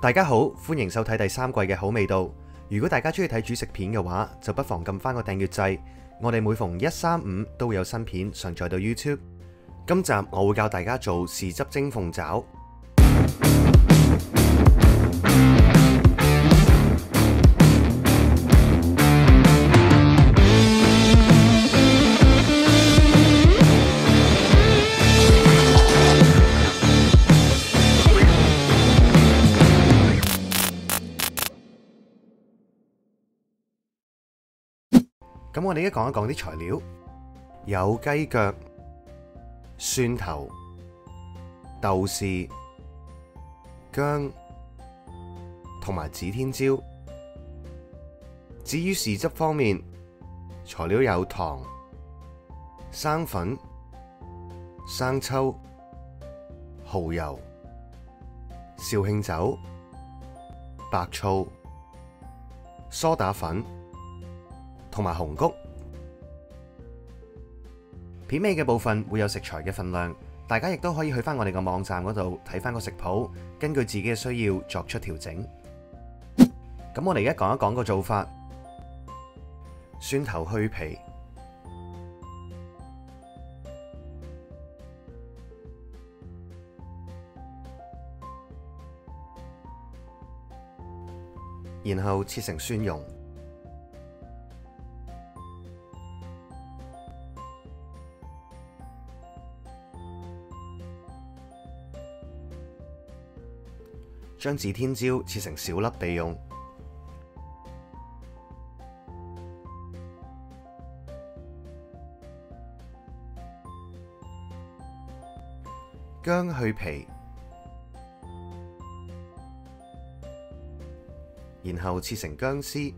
大家好，歡迎收睇第3季嘅好味道。如果大家中意睇煮食片嘅話，就不妨撳翻個訂閱掣。我哋每逢1、3、5都會有新片上載到 YouTube。今集我會教大家做豉汁蒸鳳爪。咁我哋而家講一講啲材料，有雞腳、蒜頭、豆豉、薑同埋指天椒。至於豉汁方面，材料有糖、生粉、生抽、蠔油、紹興酒、白醋、梳打粉同埋紅穀。片尾嘅部分會有食材嘅份量，大家亦都可以去翻我哋個網站嗰度睇翻個食譜，根據自己嘅需要作出調整。咁我哋而家講一講個做法。蒜頭去皮，然後切成蒜蓉。將指天椒切成小粒備用，薑去皮，然後切成薑絲，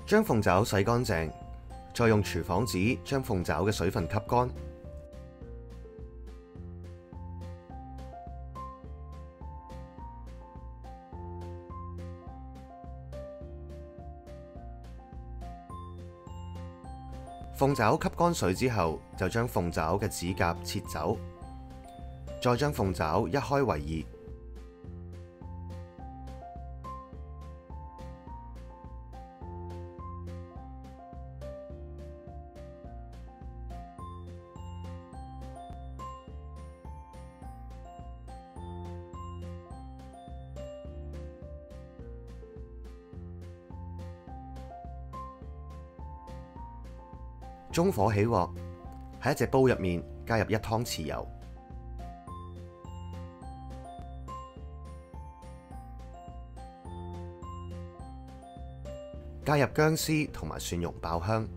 將鳳爪洗乾淨，再用廚房紙將鳳爪嘅水分吸乾。鳳爪吸乾水之後，就將鳳爪嘅指甲切走，再將鳳爪一開為二。中火起鑊，喺一隻煲入面加入1湯匙油，加入薑絲同埋蒜蓉爆香，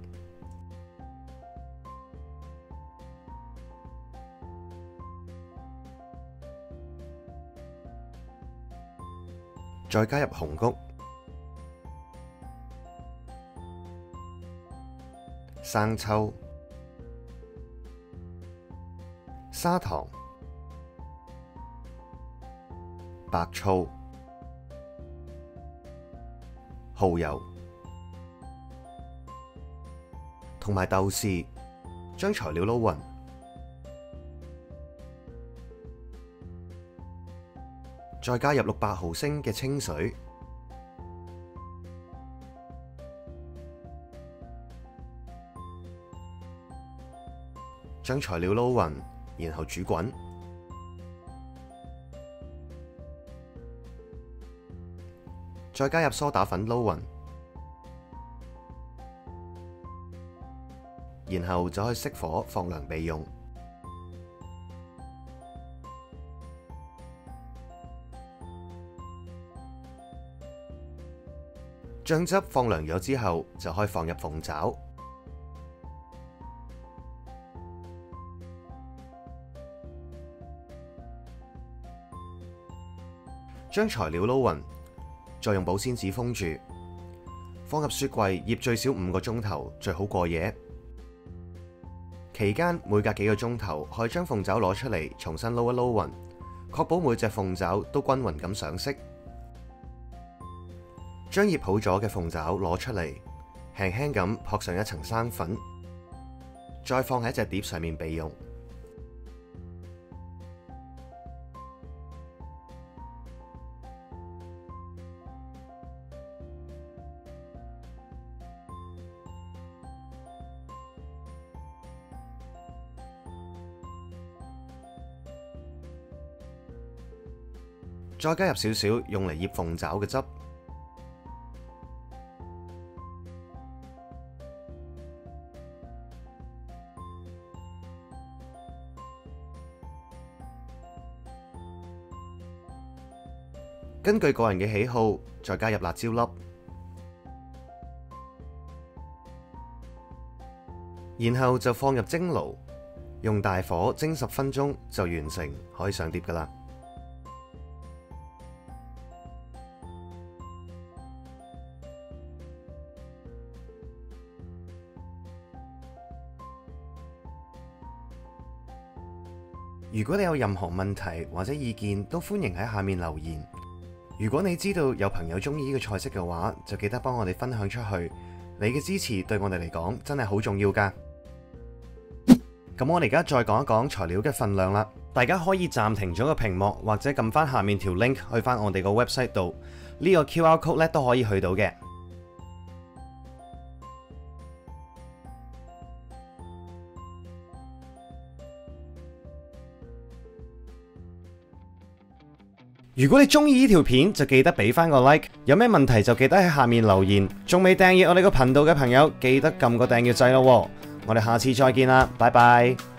再加入紅穀、生抽、砂糖、白醋、蠔油同埋豆豉，將材料撈勻，再加入600毫升嘅清水，將材料撈勻，然後煮滾，再加入梳打粉撈勻，然後就可以熄火放涼備用。醬汁放涼咗之後，就可以放入鳳爪。將材料撈勻，再用保鮮紙封住，放入雪櫃醃最少5個鐘頭，最好過夜。期間每隔幾個鐘頭可以將鳳爪攞出嚟重新撈一撈勻，確保每隻鳳爪都均勻咁上色。將醃好咗嘅鳳爪攞出嚟，輕輕咁撲上一層生粉，再放喺一隻碟上面備用。再加入少少用嚟醃鳳爪嘅汁，根據個人嘅喜好，再加入辣椒粒，然後就放入蒸爐，用大火蒸10分鐘就完成，可以上碟㗎喇。如果你有任何問題或者意見，都歡迎喺下面留言。如果你知道有朋友中意呢個菜式嘅話，就記得幫我哋分享出去。你嘅支持對我哋嚟講真係好重要㗎。咁我哋而家再講一講材料嘅份量啦。大家可以暫停咗個屏幕，或者撳翻下面條 link 去翻我哋個 website 度。呢個 QR code 咧都可以去到嘅。如果你中意呢條片，就記得俾翻個 like。有咩問題就記得喺下面留言。仲未訂閱我哋個頻道嘅朋友，記得撳個訂閱掣咯。我哋下次再見啦，拜拜。